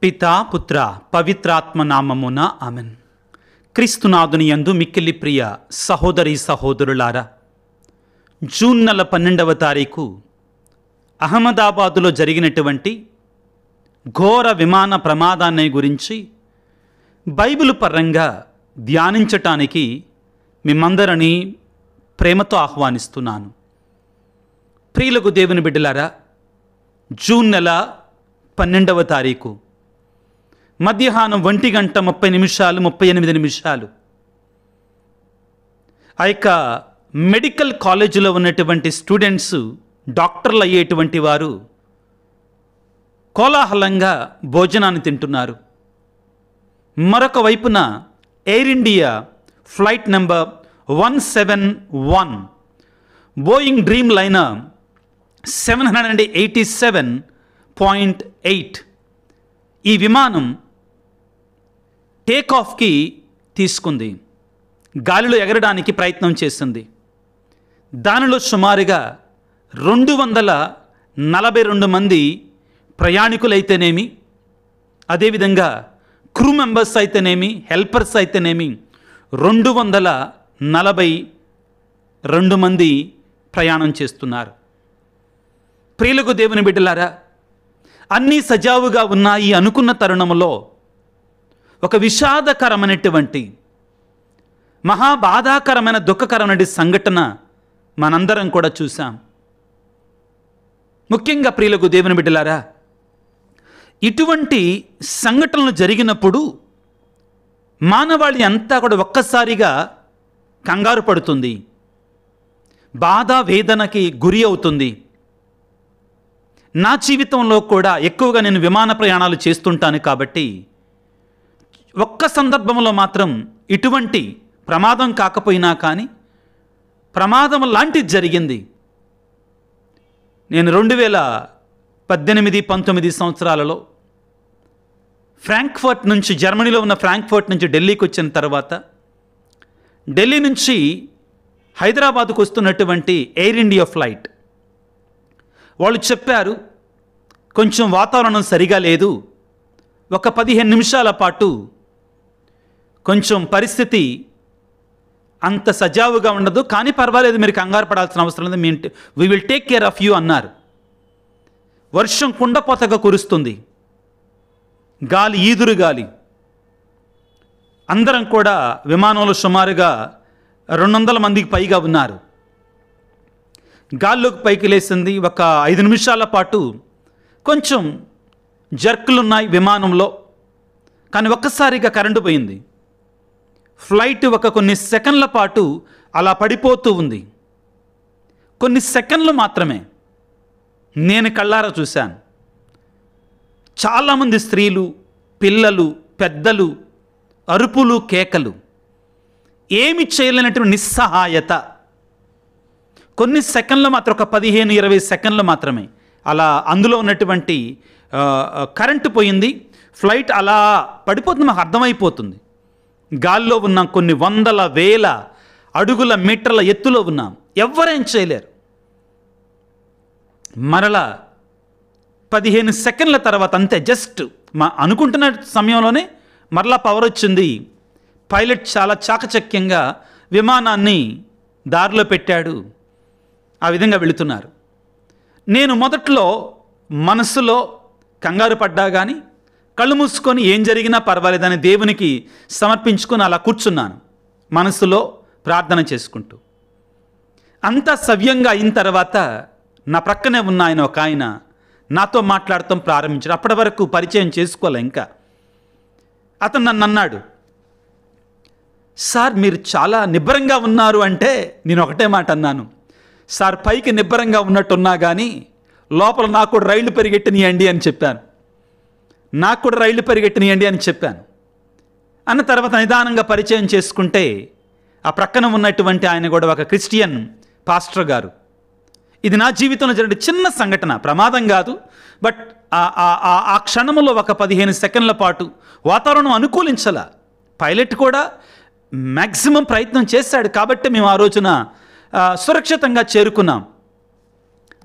పితా పుత్ర పవిత్రాత్మ నామమున ఆమెన్. క్రీస్తునాథుని యందు మిక్కిలి ప్రియ సహోదరి సహోదరులారా, జూన్ నెల 12వ తారీఖు అహ్మదాబాదులో జరిగినటువంటి ఘోర విమాన ప్రమాదాన్ని గురించి బైబిల్ పరంగా ధ్యానించటానికి మిమ్మందరినీ ప్రేమతో ఆహ్వానిస్తున్నాను. ప్రియులకు దేవుని బిడ్డలారా, జూన్ నెల 12వ తారీఖు మధ్యాహ్నం 1:30 ఆ యొక్క మెడికల్ కాలేజీలో ఉన్నటువంటి స్టూడెంట్స్ డాక్టర్లు అయ్యేటువంటి వారు కోలాహలంగా భోజనాన్ని తింటున్నారు. మరొక వైపున air India flight number 171 Boeing dream liner 787.8 ఈ విమానం టేక్ ఆఫ్కి తీసుకుంది, గాలిలో ఎగరడానికి ప్రయత్నం చేసింది. దానిలో సుమారుగా 242 మంది ప్రయాణికులైతేనేమి, అదేవిధంగా క్రూ మెంబర్స్ అయితేనేమి, హెల్పర్స్ అయితేనేమి 242 మంది ప్రయాణం చేస్తున్నారు. ప్రియులకు దేవుని బిడ్డలారా, అన్నీ సజావుగా ఉన్నాయి అనుకున్న తరుణంలో ఒక విషాదకరమైనటువంటి మహాబాధాకరమైన దుఃఖకరమైన సంఘటన మనందరం కూడా చూసాం. ముఖ్యంగా ప్రియులకు దేవుని బిడ్డలారా, ఇటువంటి సంఘటనలు జరిగినప్పుడు మానవాళి అంతా కూడా ఒక్కసారిగా కంగారు పడుతుంది, బాధ వేదనకి గురి అవుతుంది. నా జీవితంలో కూడా ఎక్కువగా నేను విమాన ప్రయాణాలు చేస్తుంటాను కాబట్టి ఒక్క సందర్భంలో మాత్రం ఇటువంటి ప్రమాదం కాకపోయినా కానీ ప్రమాదం లాంటిది జరిగింది. నేను 2018-19 సంవత్సరాలలో ఫ్రాంక్ఫర్ట్ నుంచి, జర్మనీలో ఉన్న ఫ్రాంక్ఫర్ట్ నుంచి ఢిల్లీకి వచ్చిన తర్వాత ఢిల్లీ నుంచి హైదరాబాద్కు వస్తున్నటువంటి ఎయిర్ ఇండియా ఫ్లైట్ వాళ్ళు చెప్పారు, కొంచెం వాతావరణం సరిగా లేదు, ఒక 15 నిమిషాల పాటు కొంచెం పరిస్థితి అంత సజావుగా ఉండదు, కానీ పర్వాలేదు, మీరు కంగారు పడాల్సిన అవసరం లేదు, we will take care of you అన్నారు. వర్షం కుండపోతగా కురుస్తుంది, గాలి ఈదురు గాలి. అందరం కూడా విమానంలో సుమారుగా 200 మందికి పైగా ఉన్నారు. గాల్లోకి పైకి లేసింది. ఒక 5 నిమిషాల పాటు కొంచెం జర్కులున్నాయి విమానంలో, కానీ ఒక్కసారిగా కరెంటు పోయింది. ఫ్లైట్ కొన్ని సెకండ్ల పాటు అలా పడిపోతూ ఉంది. కొన్ని సెకండ్లు మాత్రమే నేను కళ్ళారా చూశాను. చాలామంది స్త్రీలు, పిల్లలు, పెద్దలు, అరుపులు, కేకలు, ఏమి చేయలేనటువంటి నిస్సహాయత. కొన్ని సెకండ్లు మాత్రం, ఒక 15-20 సెకండ్లు మాత్రమే అలా అందులో ఉన్నటువంటి కరెంటు పోయింది. ఫ్లైట్ అలా పడిపోతుంది, మాకు అర్థమైపోతుంది. గాల్లో ఉన్నాం, కొన్ని వందల వేల అడుగుల మీటర్ల ఎత్తులో ఉన్నాం, ఎవ్వరేం చేయలేరు. మరలా 15 సెకండ్ల తర్వాత అంతే, జస్ట్ అనుకుంటున్న సమయంలోనే మరలా పవర్ వచ్చింది. పైలట్ చాలా చాకచక్యంగా విమానాన్ని దారిలో పెట్టాడు. ఆ విధంగా వెళుతున్నారు. నేను మొదట్లో మనసులో కంగారు పడ్డా కానీ కళ్ళు మూసుకొని ఏం జరిగినా పర్వాలేదని దేవునికి సమర్పించుకొని అలా కూర్చున్నాను, మనసులో ప్రార్థన చేసుకుంటూ. అంతా సవ్యంగా అయిన తర్వాత నా ప్రక్కనే ఉన్న ఒక ఆయన నాతో మాట్లాడటం ప్రారంభించాడు. అప్పటి వరకు పరిచయం చేసుకోలే ఇంకా. అతను నన్ను అన్నాడు, సార్ మీరు చాలా నిబ్బరంగా ఉన్నారు అంటే నేను ఒకటే మాట అన్నాను, సార్ పైకి నిబ్బరంగా ఉన్నట్టున్నా కానీ లోపల నాకు కూడా రైళ్లు పరిగెట్టినీయండి అని చెప్పాను. నాకు కూడా రైళ్లు పరిగెట్టినీయండి అని చెప్పాను. అన్న తర్వాత నిదానంగా పరిచయం చేసుకుంటే ఆ ప్రక్కన ఉన్నటువంటి ఆయన కూడా ఒక క్రిస్టియన్ పాస్టర్ గారు. ఇది నా జీవితంలో జరిగిన చిన్న సంఘటన, ప్రమాదం కాదు, బట్ ఆ క్షణంలో ఒక 15 సెకండ్ల పాటు వాతావరణం అనుకూలించాల. పైలట్ కూడా మ్యాక్సిమం ప్రయత్నం చేశాడు కాబట్టి మేము ఆ రోజున సురక్షితంగా చేరుకున్నాం.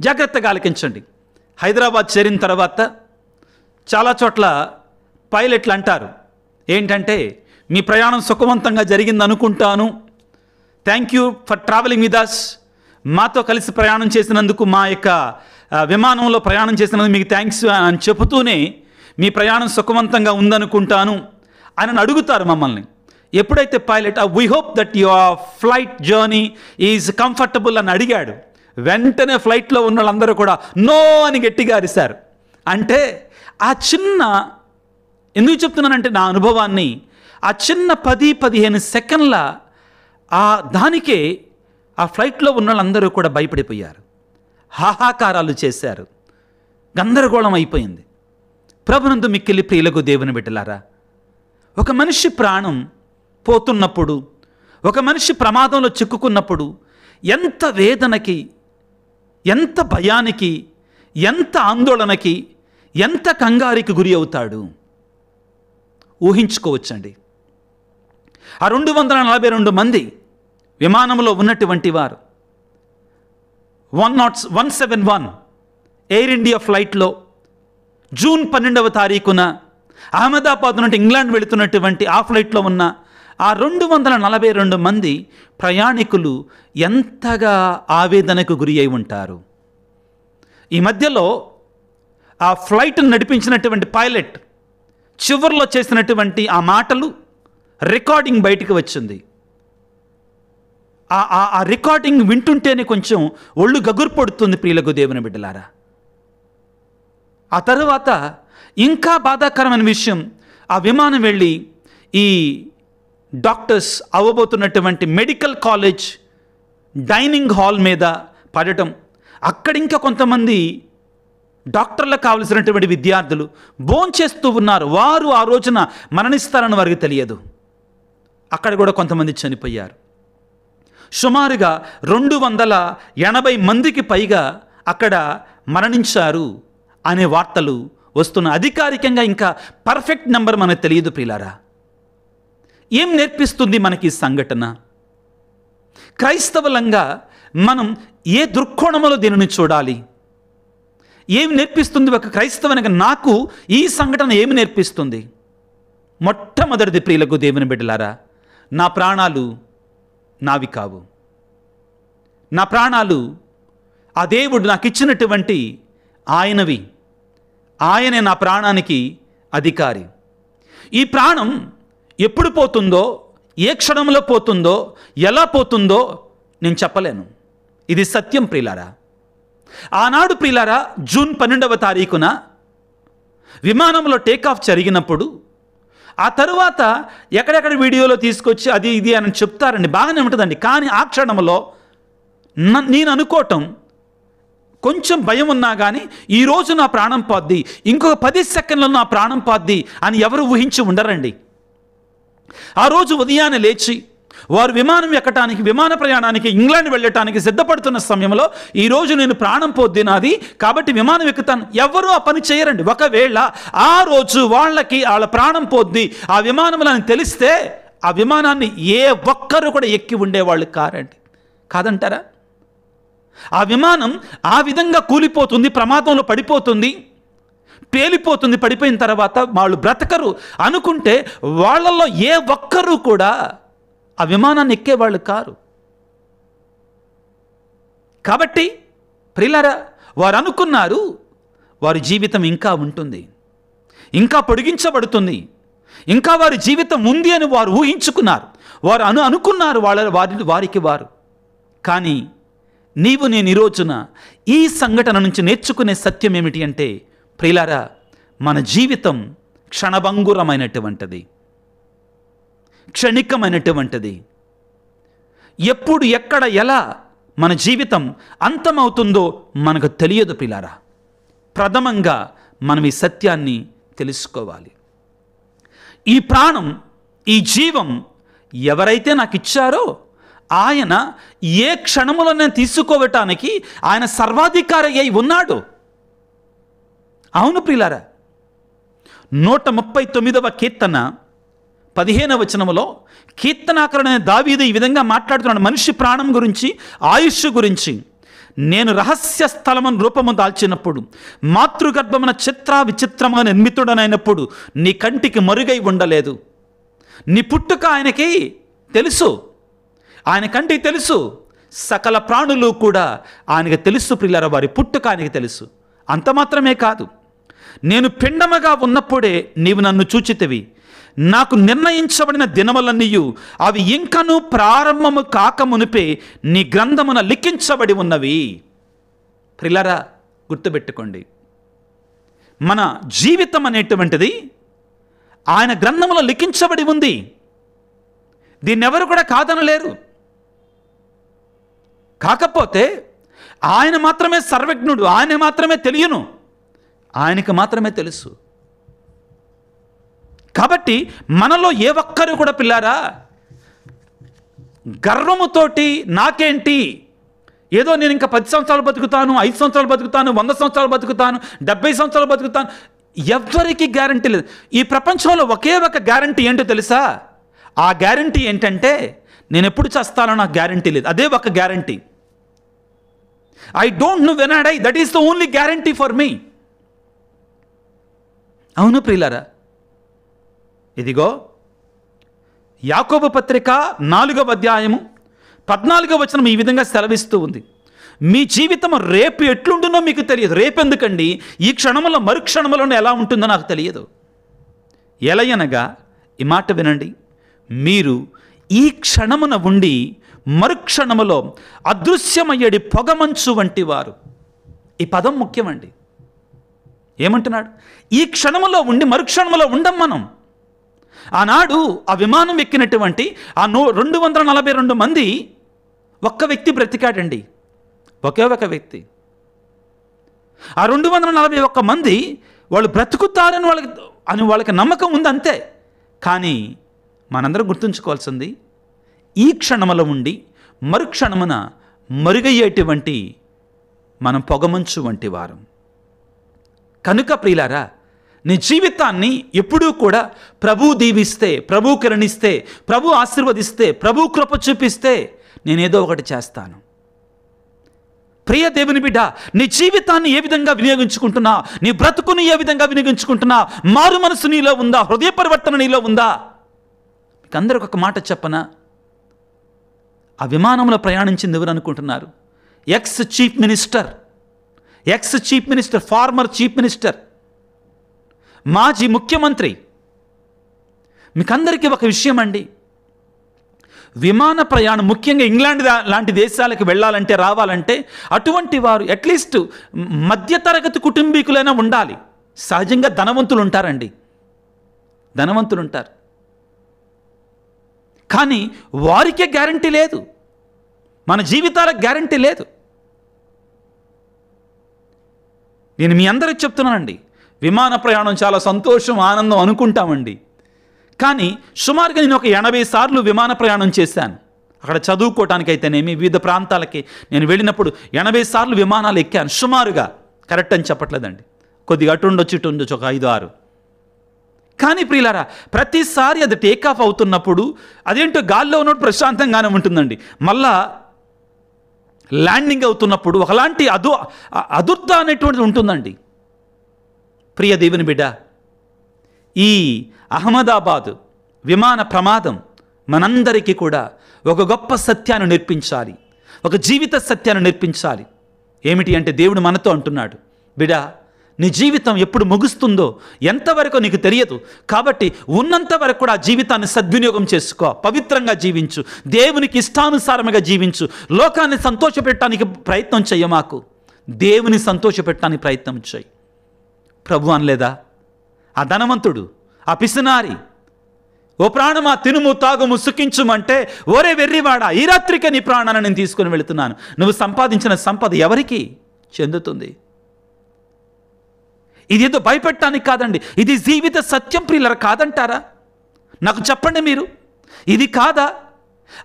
జాగ్రత్తగా ఆలకించండి. హైదరాబాద్ చేరిన తర్వాత చాలా చోట్ల పైలట్లు అంటారు ఏంటంటే, మీ ప్రయాణం సుఖవంతంగా జరిగింది అనుకుంటాను, thank you for travelling with us, మాతో కలిసి ప్రయాణం చేసినందుకు, మా యొక్క విమానంలో ప్రయాణం చేసినందుకు మీకు థ్యాంక్స్ అని చెబుతూనే మీ ప్రయాణం సుఖవంతంగా ఉందనుకుంటాను అని అడుగుతారు మమ్మల్ని. ఎప్పుడైతే pilot we hope that your flight journey is comfortable అని అడిగాడు, వెంటనే ఫ్లైట్లో ఉన్న వాళ్ళందరూ కూడా నో అని గట్టిగా అరిశారు. అంటే ఆ చిన్న, ఎందుకు చెప్తున్నానంటే నా అనుభవాన్ని, ఆ చిన్న 10-15 సెకండ్ల దానికే ఆ ఫ్లైట్లో ఉన్న వాళ్ళందరూ కూడా భయపడిపోయారు, హాహాకారాలు చేశారు, గందరగోళం అయిపోయింది. ప్రభునందు మిక్కిలి ప్రియులకు దేవుని బిడ్డలారా, ఒక మనిషి ప్రాణం పోతున్నప్పుడు, ఒక మనిషి ప్రమాదంలో చిక్కుకున్నప్పుడు ఎంత వేదనకి, ఎంత భయానికి, ఎంత ఆందోళనకి, ఎంత కంగారికి గురి అవుతాడు ఊహించుకోవచ్చండి. ఆ 242 మంది విమానంలో ఉన్నటువంటి వారు 171 ఎయిర్ ఇండియా ఫ్లైట్లో జూన్ 12వ తారీఖున అహ్మదాబాద్ నుండి ఇంగ్లాండ్ వెళుతున్నటువంటి ఆ ఫ్లైట్లో ఉన్న ఆ 242 మంది ప్రయాణికులు ఎంతగా ఆవేదనకు గురి అయి ఉంటారు. ఈ మధ్యలో ఆ ఫ్లైట్ను నడిపించినటువంటి పైలట్ చివరిలో చేసినటువంటి ఆ మాటలు రికార్డింగ్ బయటికి వచ్చింది. ఆ రికార్డింగ్ వింటుంటేనే కొంచెం ఒళ్ళు గగురు పడుతుంది ప్రియులకు దేవుని బిడ్డలారా. ఆ తర్వాత ఇంకా బాధాకరమైన విషయం, ఆ విమానం వెళ్ళి ఈ డాక్టర్స్ అవ్వబోతున్నటువంటి మెడికల్ కాలేజ్ డైనింగ్ హాల్ మీద పడటం, అక్కడ ఇంకా కొంతమంది డాక్టర్లకు కావలసినటువంటి విద్యార్థులు భోంచేస్తూ ఉన్నారు. వారు ఆ రోజున మరణిస్తారని వారికి తెలియదు. అక్కడ కూడా కొంతమంది చనిపోయారు. సుమారుగా 280 మందికి పైగా అక్కడ మరణించారు అనే వార్తలు వస్తున్న. అధికారికంగా ఇంకా పర్ఫెక్ట్ నెంబర్ మనకు తెలియదు ప్రియులారా. ఏం నేర్పిస్తుంది మనకి ఈ సంఘటన? క్రైస్తవులంగా మనం ఏ దృక్కోణంలో దీనిని చూడాలి? ఏం నేర్పిస్తుంది ఒక క్రైస్తవునిగా నాకు ఈ సంఘటన ఏమి నేర్పిస్తుంది? మొట్టమొదటిది ప్రియులకు దేవుని బిడ్డలారా, నా ప్రాణాలు నావి కావు. నా ప్రాణాలు ఆ దేవుడు నాకు ఇచ్చినటువంటి ఆయనవి. ఆయనే నా ప్రాణానికి అధికారి. ఈ ప్రాణం ఎప్పుడు పోతుందో, ఏ క్షణంలో పోతుందో, ఎలా పోతుందో నేను చెప్పలేను. ఇది సత్యం ప్రియులారా. ఆనాడు ప్రియులారా, జూన్ 12వ తారీఖున విమానంలో టేకాఫ్ జరిగినప్పుడు, ఆ తరువాత ఎక్కడెక్కడ వీడియోలో తీసుకొచ్చి అది ఇది అని చెప్తారండి, బాగానే ఉంటుందండి. కానీ ఆ క్షణంలో నేను అనుకోవటం కొంచెం భయం ఉన్నా కానీ ఈరోజు నా ప్రాణం పోద్ది, ఇంకొక 10 సెకండ్లలో నా ప్రాణం పోద్ది అని ఎవరు ఊహించి ఉండరండి. ఆ రోజు ఉదయాన్నే లేచి వారు విమానం ఎక్కటానికి, విమాన ప్రయాణానికి ఇంగ్లాండ్ వెళ్ళటానికి సిద్ధపడుతున్న సమయంలో ఈరోజు నేను ప్రాణం పోద్ది నాది కాబట్టి విమానం ఎక్కుతాను, ఎవరు ఆ పని చేయరండి. ఒకవేళ ఆ రోజు వాళ్ళ ప్రాణం పోద్ది ఆ విమానంలో అని తెలిస్తే ఆ విమానాన్ని ఏ ఒక్కరు కూడా ఎక్కి ఉండేవాళ్ళు కాదంటారా? ఆ విమానం ఆ విధంగా కూలిపోతుంది, ప్రమాదంలో పడిపోతుంది, పేలిపోతుంది. పడిపోయిన తర్వాత వాళ్ళు బ్రతకరు అనుకుంటే వాళ్ళల్లో ఏ ఒక్కరు కూడా ఆ విమానాన్ని ఎక్కేవాళ్ళు కారు. కాబట్టి ప్రియులారా, వారు అనుకున్నారు వారి జీవితం ఇంకా ఉంటుంది, ఇంకా పొడిగించబడుతుంది, ఇంకా వారి జీవితం ఉంది అని వారు ఊహించుకున్నారు. వారు అనుకున్నారు వారికి వారు. కానీ నీవు నేను ఈ రోజున ఈ సంఘటన నుంచి నేర్చుకునే సత్యం ఏమిటి అంటే ప్రియులారా, మన జీవితం క్షణభంగురమైనటువంటిది, క్షణికమైనటువంటిది. ఎప్పుడు ఎక్కడ ఎలా మన జీవితం అంతమవుతుందో మనకు తెలియదు ప్రియులారా. ప్రథమంగా మనం ఈ సత్యాన్ని తెలుసుకోవాలి. ఈ ప్రాణం, ఈ జీవం ఎవరైతే నాకు ఇచ్చారో ఆయన ఏ క్షణములో నేను తీసుకోవటానికి ఆయన సర్వాధికారి అయి ఉన్నాడు. అవును ప్రియులారా, 139వ కీర్తన 15వ వచనములో కీర్తనాకారుడైన దావీదు ఈ విధంగా మాట్లాడుతున్నాడు మనిషి ప్రాణం గురించి, ఆయుష్ గురించి. నేను రహస్య స్థలమును రూపము దాల్చినప్పుడు, మాతృగర్భమున చిత్ర విచిత్రముగా నిర్మితుడనైనప్పుడు నీ కంటికి మరుగై ఉండలేదు. నీ పుట్టుక ఆయనకి తెలుసు, ఆయన కంటికి తెలుసు. సకల ప్రాణులు కూడా ఆయనకి తెలుసు ప్రియులారా, వారి పుట్టుక ఆయనకి తెలుసు. అంత మాత్రమే కాదు, నేను పిండముగా ఉన్నప్పుడే నీవు నన్ను చూచితివి. నాకు నిర్ణయించబడిన దినములన్నీయు అవి ఇంకనూ ప్రారంభము కాకమునిపే నీ గ్రంథమున లిఖించబడి ఉన్నవి. ప్రియులారా, గుర్తుపెట్టుకోండి, మన జీవితం అనేటువంటిది ఆయన గ్రంథములో లిఖించబడి ఉంది. దీన్ని ఎవరు కూడా కాదనలేరు. కాకపోతే ఆయన మాత్రమే సర్వజ్ఞుడు, ఆయన మాత్రమే తెలియను, ఆయనకు మాత్రమే తెలుసు. కాబట్టి మనలో ఏ ఒక్కరు కూడా పిల్లారా గర్వముతోటి నాకేంటి, ఏదో నేను ఇంకా 10 సంవత్సరాలు బతుకుతాను, 5 సంవత్సరాలు బతుకుతాను, 100 సంవత్సరాలు బతుకుతాను, 70 సంవత్సరాలు బతుకుతాను, ఎవ్వరికీ గ్యారంటీ లేదు. ఈ ప్రపంచంలో ఒకే ఒక గ్యారంటీ ఏంటో తెలుసా? ఆ గ్యారంటీ ఏంటంటే నేను ఎప్పుడు చేస్తానో నాకు గ్యారంటీ లేదు. అదే ఒక guarantee. I don't know when I die, that is the only guarantee for me. అవును ప్రియులారా, ఇదిగో యాకోబు పత్రిక 4వ అధ్యాయము 14వ వచనం ఈ విధంగా సెలవిస్తూ ఉంది. మీ జీవితం రేపు ఎట్లుంటుందో మీకు తెలియదు. రేపు ఎందుకండి, ఈ క్షణంలో మరుక్షణంలోనే ఎలా ఉంటుందో నాకు తెలియదు. ఎలయనగా ఈ మాట వినండి, మీరు ఈ క్షణమున ఉండి మరుక్షణములో అదృశ్యమయ్యేడి పొగమంచు వంటి వారు. ఈ పదం ముఖ్యమండి. ఏమంటున్నాడు? ఈ క్షణములో ఉండి మరుక్షణములో ఉండం మనం. ఆనాడు ఆ విమానం ఎక్కినటువంటి ఆ 242 మంది ఒక్క వ్యక్తి బ్రతికాడండి, ఒకే ఒక వ్యక్తి. ఆ 241 మంది వాళ్ళు బ్రతుకుతారని వాళ్ళకి నమ్మకం ఉంది, అంతే. కానీ మనందరం గుర్తుంచుకోవాల్సింది, ఈ క్షణములో ఉండి మరుక్షణమున మరుగయ్యేటువంటి మనం పొగమంచు వంటి వారం. కనుక ప్రియులారా, నీ జీవితాన్ని ఎప్పుడూ కూడా ప్రభు దీవిస్తే, ప్రభు కరుణిస్తే, ప్రభు ఆశీర్వదిస్తే, ప్రభు కృప చూపిస్తే నేనేదో ఒకటి చేస్తాను. ప్రియ దేవుని బిడ్డ, నీ జీవితాన్ని ఏ విధంగా వినియోగించుకుంటున్నా, నీ బ్రతుకుని ఏ విధంగా వినియోగించుకుంటున్నా, మారు మనసు నీలో ఉందా, హృదయ పరివర్తన నీలో ఉందా? మీకు అందరికి ఒక మాట చెప్పనా? ఆ విమానంలో ప్రయాణించింది ఎవరు అనుకుంటున్నారు? Ex chief minister, former chief minister, మాజీ ముఖ్యమంత్రి. మీకందరికీ ఒక విషయం అండి, విమాన ప్రయాణం ముఖ్యంగా ఇంగ్లాండ్ లాంటి దేశాలకు వెళ్ళాలంటే, రావాలంటే అటువంటి వారు అట్లీస్ట్ మధ్యతరగతి కుటుంబీకులైనా ఉండాలి. సహజంగా ధనవంతులు ఉంటారండి, ధనవంతులు ఉంటారు. కానీ వారికే గ్యారంటీ లేదు, మన జీవితాలకు గ్యారంటీ లేదు. నేను మీ అందరికి చెప్తున్నానండి, విమాన ప్రయాణం చాలా సంతోషం, ఆనందం అనుకుంటామండి. కానీ సుమారుగా నేను ఒక 80 సార్లు విమాన ప్రయాణం చేశాను. అక్కడ చదువుకోవటానికైతేనేమి, వివిధ ప్రాంతాలకి నేను వెళ్ళినప్పుడు 80 సార్లు విమానాలు ఎక్కాను. సుమారుగా, కరెక్ట్ అని చెప్పట్లేదండి, కొద్దిగా అటు ఉండొచ్చు ఇటు ఉండొచ్చు, ఒక 5-6. కానీ ప్రియులారా, ప్రతిసారి అది టేకాఫ్ అవుతున్నప్పుడు అదేంటో గాల్లో ఉన్నప్పుడు ప్రశాంతంగానే ఉంటుందండి. మళ్ళా ల్యాండింగ్ అవుతున్నప్పుడు ఒకలాంటి అదుర్త అనేటువంటిది ఉంటుందండి. ప్రియ దేవుని బిడ్డ, ఈ అహ్మదాబాద్ విమాన ప్రమాదం మనందరికీ కూడా ఒక గొప్ప సత్యాన్ని నేర్పించాలి, ఒక జీవిత సత్యాన్ని నేర్పించాలి. ఏమిటి అంటే, దేవుడు మనతో అంటున్నాడు, బిడ్డ, నీ జీవితం ఎప్పుడు ముగుస్తుందో ఎంతవరకు నీకు తెలియదు. కాబట్టి ఉన్నంత వరకు కూడా ఆ జీవితాన్ని సద్వినియోగం చేసుకో, పవిత్రంగా జీవించు, దేవునికి ఇష్టానుసారముగా జీవించు. లోకాన్ని సంతోషపెట్టడానికి ప్రయత్నం చెయ్యమాకు, దేవుని సంతోషపెట్టడానికి ప్రయత్నం చేయి. ప్రభు అనలేదా ఆ ధనవంతుడు, ఆ పిసినారి, ఓ ప్రాణమా తినుము తాగుము సుఖించుమంటే, ఓరే వెర్రివాడా, ఈ రాత్రికే నీ ప్రాణాన్ని నేను తీసుకుని వెళుతున్నాను. నువ్వు సంపాదించిన సంపద ఎవరికి చెందుతుంది? ఇది ఏదో భయపెట్టడానికి కాదండి, ఇది జీవిత సత్యం. ప్రియులరా, కాదంటారా? నాకు చెప్పండి మీరు, ఇది కాదా?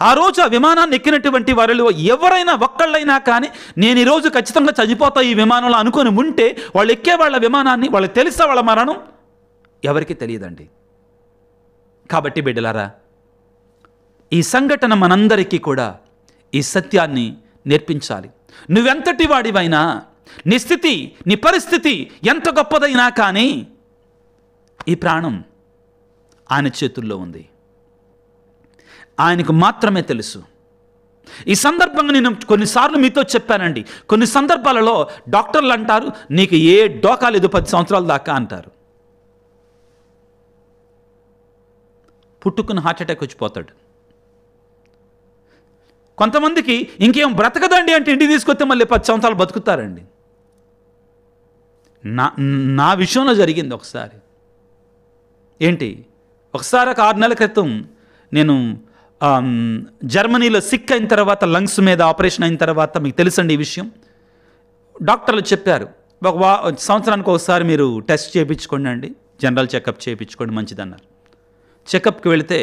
ఆ రోజు ఆ విమానాన్ని ఎక్కినటువంటి వారిలో ఎవరైనా ఒక్కళ్ళైనా కానీ నేను ఈరోజు ఖచ్చితంగా చనిపోతా ఈ విమానంలో అనుకొని ఉంటే, వాళ్ళు ఎక్కే వాళ్ళ విమానాన్ని వాళ్ళకి తెలుసా వాళ్ళ మరణం? ఎవరికి తెలియదండి. కాబట్టి బిడ్డలారా, ఈ సంఘటన మనందరికీ కూడా ఈ సత్యాన్ని నేర్పించాలి. నువ్వెంతటి వాడివైనా, నీ స్థితి, నీ పరిస్థితి ఎంత గొప్పదైనా కానీ ఈ ప్రాణం ఆయన చేతుల్లో ఉంది. ఆయనకు మాత్రమే తెలుసు. ఈ సందర్భంగా నేను కొన్నిసార్లు మీతో చెప్పానండి. కొన్ని సందర్భాలలో డాక్టర్లు అంటారు, నీకు ఏ డోకా లేదు 10 సంవత్సరాల దాకా అంటారు. పుట్టుకున్న హార్ట్అటాక్ వచ్చిపోతాడు. కొంతమందికి ఇంకేం బ్రతకదండి అంటే ఇంటికి తీసుకొస్తే మళ్ళీ 10 సంవత్సరాలు బతుకుతారండి. నా విషయంలో జరిగింది ఒకసారి. ఏంటి, ఒకసారి ఒక 6 నెలల క్రితం నేను జర్మనీలో సిక్ అయిన తర్వాత, లంగ్స్ మీద ఆపరేషన్ అయిన తర్వాత, మీకు తెలుసండి ఈ విషయం, డాక్టర్లు చెప్పారు, ఒక సంవత్సరానికి ఒకసారి మీరు టెస్ట్ చేయించుకోండి అండి, జనరల్ చెకప్ చేయించుకోండి మంచిదన్నారు. చెకప్కి వెళితే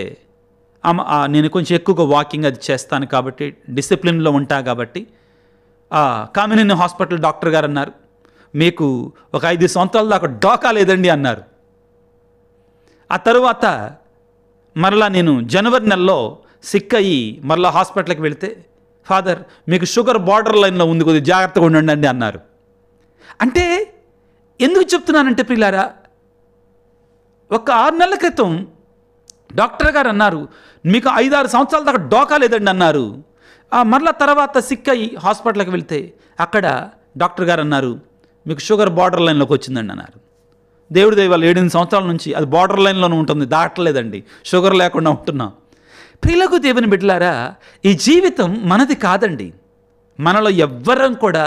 నేను కొంచెం ఎక్కువగా వాకింగ్ అది చేస్తాను కాబట్టి, డిసిప్లిన్లో ఉంటా కాబట్టి, కామినేని హాస్పిటల్ డాక్టర్ గారు అన్నారు, మీకు ఒక 5 సంవత్సరాల దాకా డోకా లేదండి అన్నారు. ఆ తరువాత మరలా నేను జనవరి నెలలో సిక్ అయ్యి మరలా హాస్పిటల్కి వెళితే, ఫాదర్ మీకు షుగర్ బార్డర్ లైన్లో ఉంది, కొద్దిగా జాగ్రత్తగా ఉండండి అన్నారు. అంటే ఎందుకు చెప్తున్నానంటే ప్రియులారా, ఒక 6 నెలల క్రితం డాక్టర్ గారు అన్నారు, మీకు 5-6 సంవత్సరాల దాకా డోకా లేదండి అన్నారు. మరలా తర్వాత సిక్ అయ్యి హాస్పిటల్కి వెళ్తే అక్కడ డాక్టర్ గారు అన్నారు, మీకు షుగర్ బార్డర్ లైన్లోకి వచ్చిందండి అన్నారు. దేవుడి దయవల్ల 7 సంవత్సరాల నుంచి అది బార్డర్ లైన్లోనే ఉంటుంది, దాటలేదండి, షుగర్ లేకుండా ఉంటున్నాం. ప్రియులకు దేవుని బిడ్డలారా, ఈ జీవితం మనది కాదండి. మనలో ఎవ్వరం కూడా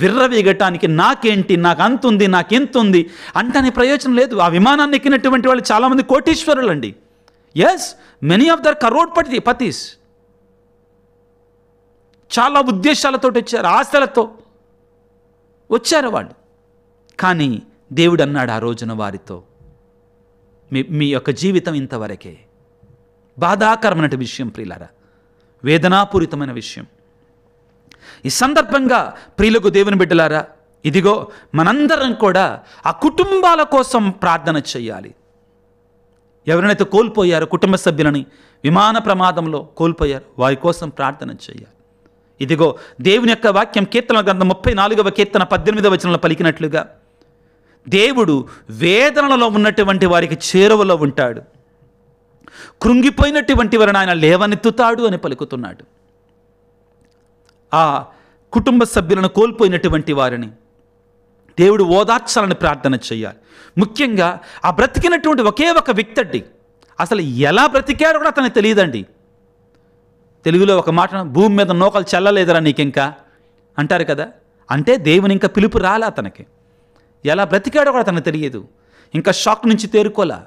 విర్రవీగటానికి నాకేంటి, నాకు అంతుంది, నాకెంతుంది అంటనే ప్రయోజనం లేదు. ఆ విమానాన్ని ఎక్కినటువంటి వాళ్ళు చాలామంది కోటీశ్వరులు అండి. Yes, many of their crorepatis. చాలా ఉద్దేశాలతో వచ్చారు, ఆశలతో వచ్చారు వాళ్ళు. కానీ దేవుడు అన్నాడు ఆ రోజున వారితో, మీ యొక్క జీవితం ఇంతవరకే. బాధాకరమైన విషయం ప్రియులారా, వేదనాపూరితమైన విషయం. ఈ సందర్భంగా ప్రియులకు దేవుని బిడ్డలారా, ఇదిగో మనందరం కూడా ఆ కుటుంబాల కోసం ప్రార్థన చేయాలి. ఎవరైతే కోల్పోయారో, కుటుంబ సభ్యులని విమాన ప్రమాదంలో కోల్పోయారు, వారి కోసం ప్రార్థన చేయాలి. ఇదిగో దేవుని యొక్క వాక్యం కీర్తన గ్రంథం 34వ కీర్తన 18వ వచనంలో పలికినట్లుగా, దేవుడు వేదనలలో ఉన్నటువంటి వారికి చేరువలో ఉంటాడు, కృంగిపోయినటువంటి వారిని ఆయన లేవనెత్తుతాడు అని పలుకుతున్నాడు. ఆ కుటుంబ సభ్యులను కోల్పోయినటువంటి వారిని దేవుడు ఓదార్చాలని ప్రార్థన చేయాలి. ముఖ్యంగా ఆ బ్రతికినటువంటి ఒకే ఒక వ్యక్తి అండి, అసలు ఎలా బ్రతికాడో కూడా అతనికి తెలియదండి. తెలుగులో ఒక మాట, భూమి మీద నూకలు చల్లలేదురా నీకింకా అంటారు కదా. అంటే దేవుని ఇంకా పిలుపు రాలా అతనికి, ఎలా బ్రతికాడో కూడా అతనికి తెలియదు, ఇంకా షాక్ నుంచి తేరుకోలా.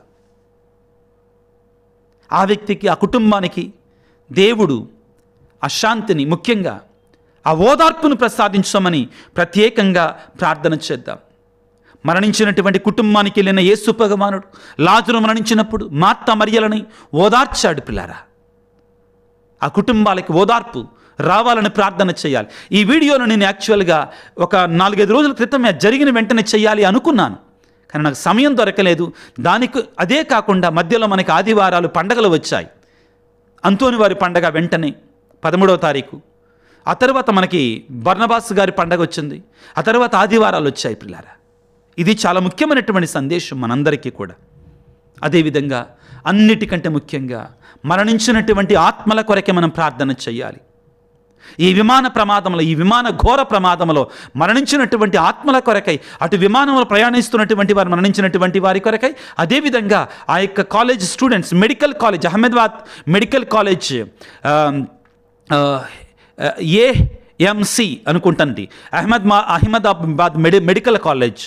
ఆ వ్యక్తికి, ఆ కుటుంబానికి దేవుడు ఆ శాంతిని, ముఖ్యంగా ఆ ఓదార్పును ప్రసాదించమని ప్రత్యేకంగా ప్రార్థన చేద్దాం. మరణించినటువంటి కుటుంబానికి వెళ్ళిన యేసు భగవానుడు లాజరు మరణించినప్పుడు మార్త మరియలని ఓదార్చాడు. పిల్లారా, ఆ కుటుంబాలకి ఓదార్పు రావాలని ప్రార్థన చేయాలి. ఈ వీడియోను నేను యాక్చువల్గా ఒక 4-5 రోజుల క్రితం జరిగిన వెంటనే చేయాలి అనుకున్నాను, కానీ నాకు సమయం దొరకలేదు. అదే కాకుండా మధ్యలో మనకి ఆదివారాలు పండగలు వచ్చాయి. అంతోని వారి పండగ వెంటనే 13వ తారీఖు, ఆ తర్వాత మనకి బర్నబాస్ గారి పండగ వచ్చింది, ఆ తర్వాత ఆదివారాలు వచ్చాయి. పిల్లారా, ఇది చాలా ముఖ్యమైనటువంటి సందేశం మనందరికీ కూడా. అదేవిధంగా అన్నిటికంటే ముఖ్యంగా మరణించినటువంటి ఆత్మల కొరకే మనం ప్రార్థన చేయాలి. ఈ విమాన ప్రమాదంలో, ఈ విమాన ఘోర ప్రమాదంలో మరణించినటువంటి ఆత్మల కొరకై, అటు విమానంలో ప్రయాణిస్తున్నటువంటి వారు మరణించినటువంటి వారి కొరకై, అదేవిధంగా ఆ యొక్క college students, medical college, Ahmedabad medical college, AMC అనుకుంటానండి, అహ్మదాబాద్ మెడికల్ కాలేజ్,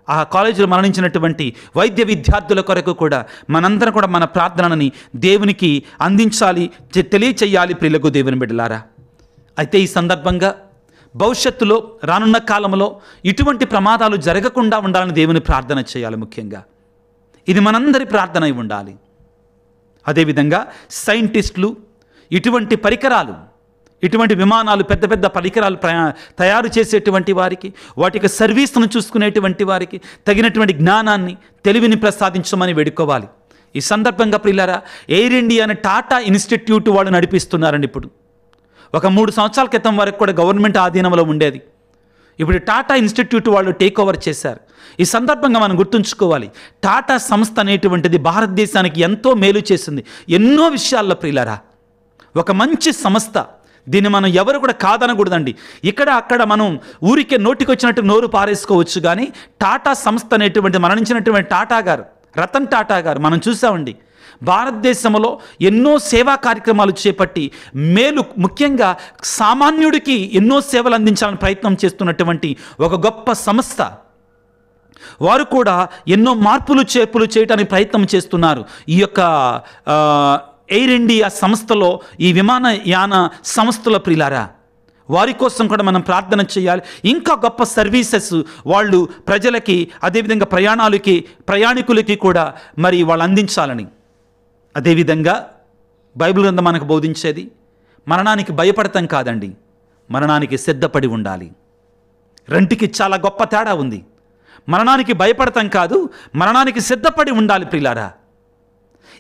ఆ కాలేజీలో మరణించినటువంటి వైద్య విద్యార్థుల కొరకు కూడా మనందరం కూడా మన ప్రార్థనని దేవునికి అందించాలి, తెలియచేయాలి. ప్రియులకు దేవుని బిడ్డలారా, అయితే ఈ సందర్భంగా భవిష్యత్తులో రానున్న కాలంలో ఇటువంటి ప్రమాదాలు జరగకుండా ఉండాలని దేవుని ప్రార్థన చేయాలి. ముఖ్యంగా ఇది మనందరి ప్రార్థన అయి ఉండాలి. అదేవిధంగా సైంటిస్టులు ఇటువంటి పరికరాలు, ఇటువంటి విమానాలు, పెద్ద పెద్ద పరికరాలు తయారు చేసేటువంటి వారికి, వాటికి సర్వీస్ను చూసుకునేటువంటి వారికి తగినటువంటి జ్ఞానాన్ని, తెలివిని ప్రసాదించమని వేడుకోవాలి. ఈ సందర్భంగా ప్రియులారా, ఎయిర్ ఇండియా అని టాటా ఇన్స్టిట్యూట్ వాళ్ళు నడిపిస్తున్నారండి. ఇప్పుడు ఒక 3 సంవత్సరాల క్రితం వరకు కూడా గవర్నమెంట్ ఆధీనంలో ఉండేది. ఇప్పుడు టాటా ఇన్స్టిట్యూట్ వాళ్ళు టేక్ ఓవర్ చేశారు. ఈ సందర్భంగా మనం గుర్తుంచుకోవాలి, టాటా సంస్థ అనేటువంటిది భారతదేశానికి ఎంతో మేలు చేసింది ఎన్నో విషయాల్లో ప్రియులారా. ఒక మంచి సంస్థ, దీన్ని మనం ఎవరు కూడా కాదనకూడదండి. ఇక్కడ అక్కడ మనం ఊరికే నోటికి వచ్చినట్టు నోరు పారేసుకోవచ్చు, కానీ టాటా సంస్థ అనేటువంటి మరణించినటువంటి టాటా గారు, రతన్ టాటా గారు మనం చూసామండి. భారతదేశంలో ఎన్నో సేవా కార్యక్రమాలు చేపట్టి మేలు, ముఖ్యంగా సామాన్యుడికి ఎన్నో సేవలు అందించాలని ప్రయత్నం చేస్తున్నటువంటి ఒక గొప్ప సంస్థ. వారు కూడా ఎన్నో మార్పులు చేర్పులు చేయడానికి ప్రయత్నం చేస్తున్నారు. ఈ యొక్క ఎయిర్ ఇండియా సంస్థలో, ఈ విమానయాన సంస్థలో ప్రియులారా, వారి కోసం కూడా మనం ప్రార్థన చేయాలి. ఇంకా గొప్ప సర్వీసెస్ వాళ్ళు ప్రజలకి, అదేవిధంగా ప్రయాణికులకి కూడా మరి వాళ్ళు అందించాలని. అదేవిధంగా బైబిల్ గ్రంథం మనకు బోధించేది మరణానికి భయపడతాం కాదండి, మరణానికి సిద్ధపడి ఉండాలి. రెంటికి చాలా గొప్ప తేడా ఉంది. మరణానికి భయపడతాం కాదు, మరణానికి సిద్ధపడి ఉండాలి ప్రియులారా.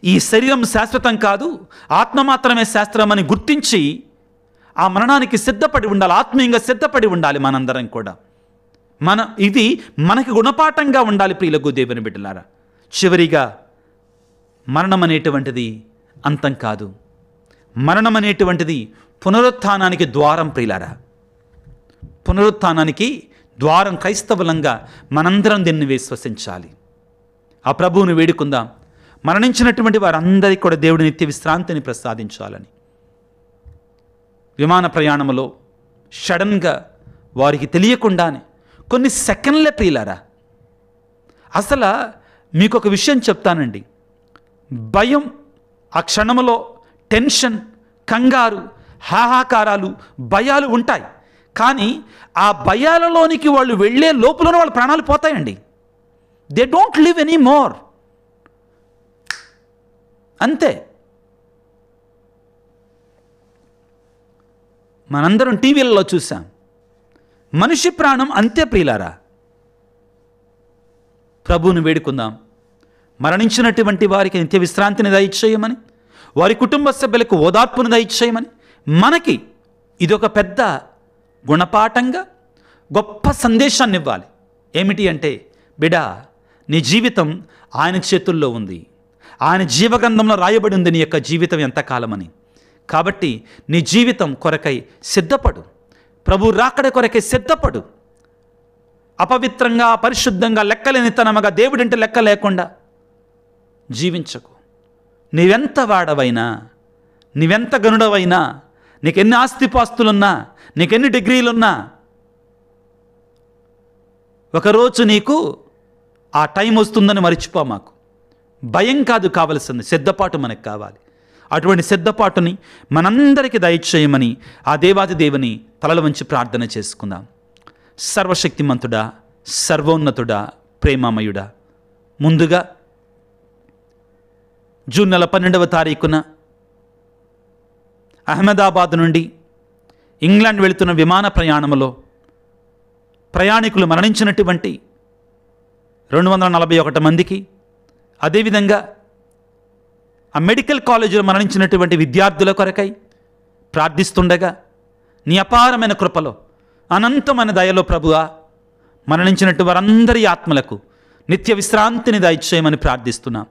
ఈ శరీరం శాశ్వతం కాదు, ఆత్మ మాత్రమే శాస్త్రం అని గుర్తించి ఆ మరణానికి సిద్ధపడి ఉండాలి, ఆత్మీయంగా సిద్ధపడి ఉండాలి మనందరం కూడా. ఇది మనకి గుణపాఠంగా ఉండాలి ప్రియులకు దేవుని బిడ్డలారా. చివరిగా మరణం అనేటువంటిది అంతం కాదు, మరణం అనేటువంటిది పునరుత్థానానికి ద్వారం ప్రియులారా. పునరుత్థానానికి ద్వారం. క్రైస్తవులంగా మనందరం దీన్ని విశ్వసించాలి. ఆ ప్రభువుని వేడుకుందాం, మరణించినటువంటి వారందరికీ కూడా దేవుడి నిత్య విశ్రాంతిని ప్రసాదించాలని. విమాన ప్రయాణంలో సడన్గా వారికి తెలియకుండానే కొన్ని సెకండ్లే ప్రియులారా. అసలు మీకు ఒక విషయం చెప్తానండి, భయం, ఆ క్షణంలో టెన్షన్, కంగారు, హాహాకారాలు, భయాలు ఉంటాయి. కానీ ఆ భయాలలోనికి వాళ్ళు వెళ్ళే లోపలనే వాళ్ళ ప్రాణాలు పోతాయండి. They don't live any more. అంతే. మనందరం టీవీలలో చూసాం, మనిషి ప్రాణం అంతే ప్రియులారా. ప్రభువుని వేడుకుందాం, మరణించినటువంటి వారికి నిత్య విశ్రాంతిని దయచేయమని, వారి కుటుంబ సభ్యులకు ఓదార్పును దయచేయమని. మనకి ఇదొక పెద్ద గుణపాఠంగా గొప్ప సందేశాన్ని ఇవ్వాలి. ఏమిటి అంటే, బిడా, నీ జీవితం ఆయన చేతుల్లో ఉంది, ఆయన జీవగంధంలో రాయబడి ఉంది నీ యొక్క జీవితం ఎంతకాలమని. కాబట్టి నీ జీవితం కొరకై సిద్ధపడు, ప్రభు రాకడ కొరకై సిద్ధపడు. అపవిత్రంగా, పరిశుద్ధంగా, లెక్కలేనితనముగా, దేవుడింటే లెక్క లేకుండా జీవించకు. నీవెంత వాడవైనా, నీవెంత గనుడవైనా, నీకెన్ని ఆస్తిపాస్తులున్నా, నీకెన్ని డిగ్రీలున్నా, ఒకరోజు నీకు ఆ టైం వస్తుందని మర్చిపో. మాకు భయం కాదు కావలసింది, సిద్ధపాటు మనకు కావాలి. అటువంటి సిద్ధపాటుని మనందరికీ దయచేయమని ఆ దేవాది దేవుని తలల వంచి ప్రార్థన చేసుకుందాం. సర్వశక్తిమంతుడా, సర్వోన్నతుడా, ప్రేమమయుడా, ముందుగా జూన్ నెల 12వ తారీఖున అహ్మదాబాద్ నుండి ఇంగ్లాండ్ వెళుతున్న విమాన ప్రయాణంలో ప్రయాణికులు మరణించినటువంటి 241 మందికి, అదేవిధంగా ఆ మెడికల్ కాలేజీలో మరణించినటువంటి విద్యార్థుల కొరకై ప్రార్థిస్తుండగా నీ అపారమైన కృపలో, అనంతమైన దయలో ప్రభువా, మరణించినట్టు వారందరి ఆత్మలకు నిత్య విశ్రాంతిని దయచేయమని ప్రార్థిస్తున్నాం.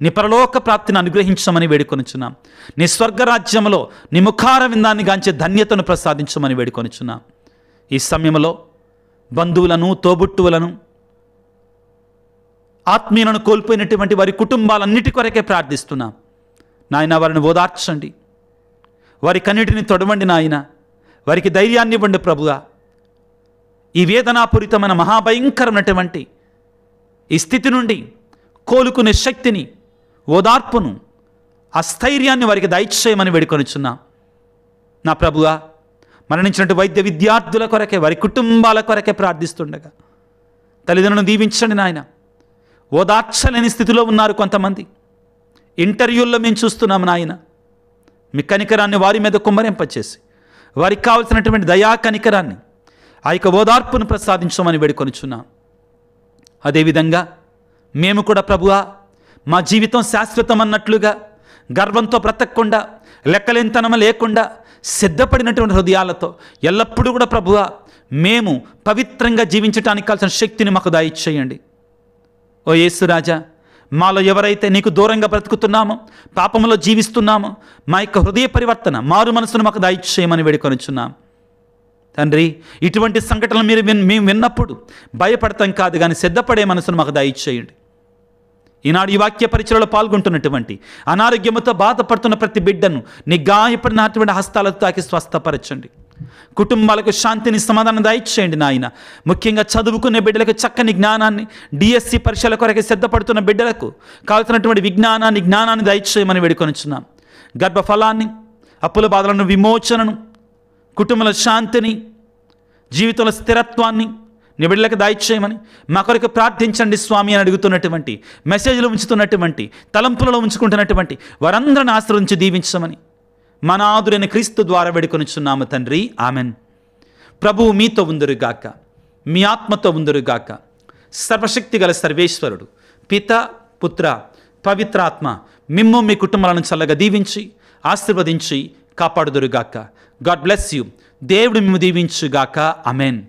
నీ పరలోక ప్రాప్తిని అనుగ్రహించమని వేడుకొనుచున్నాం. నీ స్వర్గరాజ్యంలో నీ ముఖార విందాన్ని గాంచే ధన్యతను ప్రసాదించమని వేడుకొనుచున్నాం. ఈ సమయంలో బంధువులను, తోబుట్టువులను, ఆత్మీయులను కోల్పోయినటువంటి వారి కుటుంబాలన్నిటి కొరకే ప్రార్థిస్తున్నాం. నాయన, వారిని ఓదార్చండి, వారి కన్నిటిని తొడవండి నాయన, వారికి ధైర్యాన్ని ఇవ్వండి ప్రభువా. ఈ వేదనాపూరితమైన మహాభయంకరమైనటువంటి ఈ స్థితి నుండి కోలుకునే శక్తిని, ఓదార్పును, ఆ స్థైర్యాన్ని వారికి దయచేయమని వేడుకొనుచున్నాం. నా ప్రభువా, మరణించినట్టు వైద్య విద్యార్థుల కొరకే, వారి కుటుంబాల కొరకే ప్రార్థిస్తుండగా తల్లిదండ్రులను దీవించండి నాయన. ఓదార్చలేని స్థితిలో ఉన్నారు కొంతమంది. ఇంటర్వ్యూల్లో మేము చూస్తున్నాము నాయన, మీ కనికరాన్ని వారి మీద కుమ్మరింపచేసి వారికి కావలసినటువంటి దయా కనికరాన్ని, ఆ యొక్క ఓదార్పును ప్రసాదించమని వేడుకొనుచున్నాం. అదేవిధంగా మేము కూడా ప్రభువా, మా జీవితం శాశ్వతం అన్నట్లుగా గర్వంతో బ్రతకకుండా, లెక్కలేనితనం లేకుండా, సిద్ధపడినటువంటి హృదయాలతో ఎల్లప్పుడూ కూడా ప్రభువా మేము పవిత్రంగా జీవించడానికి కావాల్సిన శక్తిని మాకు దయచేయండి. ఓ యేసురాజా, మాలో ఎవరైతే నీకు దూరంగా బ్రతుకుతున్నామో, పాపంలో జీవిస్తున్నామో, మా యొక్క హృదయ పరివర్తన, మారు మనసును మాకు దయచేయమని వేడుకొనుచున్నాం. తండ్రి, ఇటువంటి సంఘటనలు మేము విన్నప్పుడు భయపడతాం కాదు, కానీ సిద్ధపడే మనసును మాకు దయచేయండి. ఈనాడు ఈ వాక్య పరిచయలో పాల్గొంటున్నటువంటి అనారోగ్యముతో బాధపడుతున్న ప్రతి బిడ్డను నీ గాయపడినటువంటి హస్తాలతో తాకి స్వస్థపరచండి. కుటుంబాలకు శాంతిని, సమాధానం దయచేయండి నాయన. ముఖ్యంగా చదువుకునే బిడ్డలకు చక్కని జ్ఞానాన్ని, డిఎస్సి పరీక్షల కొరకు సిద్ధపడుతున్న బిడ్డలకు కావాల్సినటువంటి జ్ఞానాన్ని దయచేయమని వేడుకొనుచున్నాం. గర్భఫలాన్ని, అప్పుల బాధలను విమోచనను, కుటుంబాల శాంతిని, జీవితంలో స్థిరత్వాన్ని నీ బిడ్డలకు దయచేయమని మా కొరకు ప్రార్థించండి స్వామి అని అడుగుతున్నటువంటి, మెసేజ్లు ఉంచుతున్నటువంటి, తలంపులలో ఉంచుకుంటున్నటువంటి వారందరిని ఆశ్రయించి దీవించమని మన ఆదురైన క్రీస్తు ద్వారా వేడుకొనుచున్నాము తండ్రి. ఆమెన్. ప్రభువు మీతో ఉందురుగాక, మీ ఆత్మతో ఉందురుగాక. సర్వశక్తి గల సర్వేశ్వరుడు పిత, పుత్ర, పవిత్రాత్మ మిమ్ము మీ కుటుంబాలను చల్లగా దీవించి ఆశీర్వదించి కాపాడుదురుగాక. God bless you. దేవుడు మిమ్ము దీవించుగాక. ఆమెన్.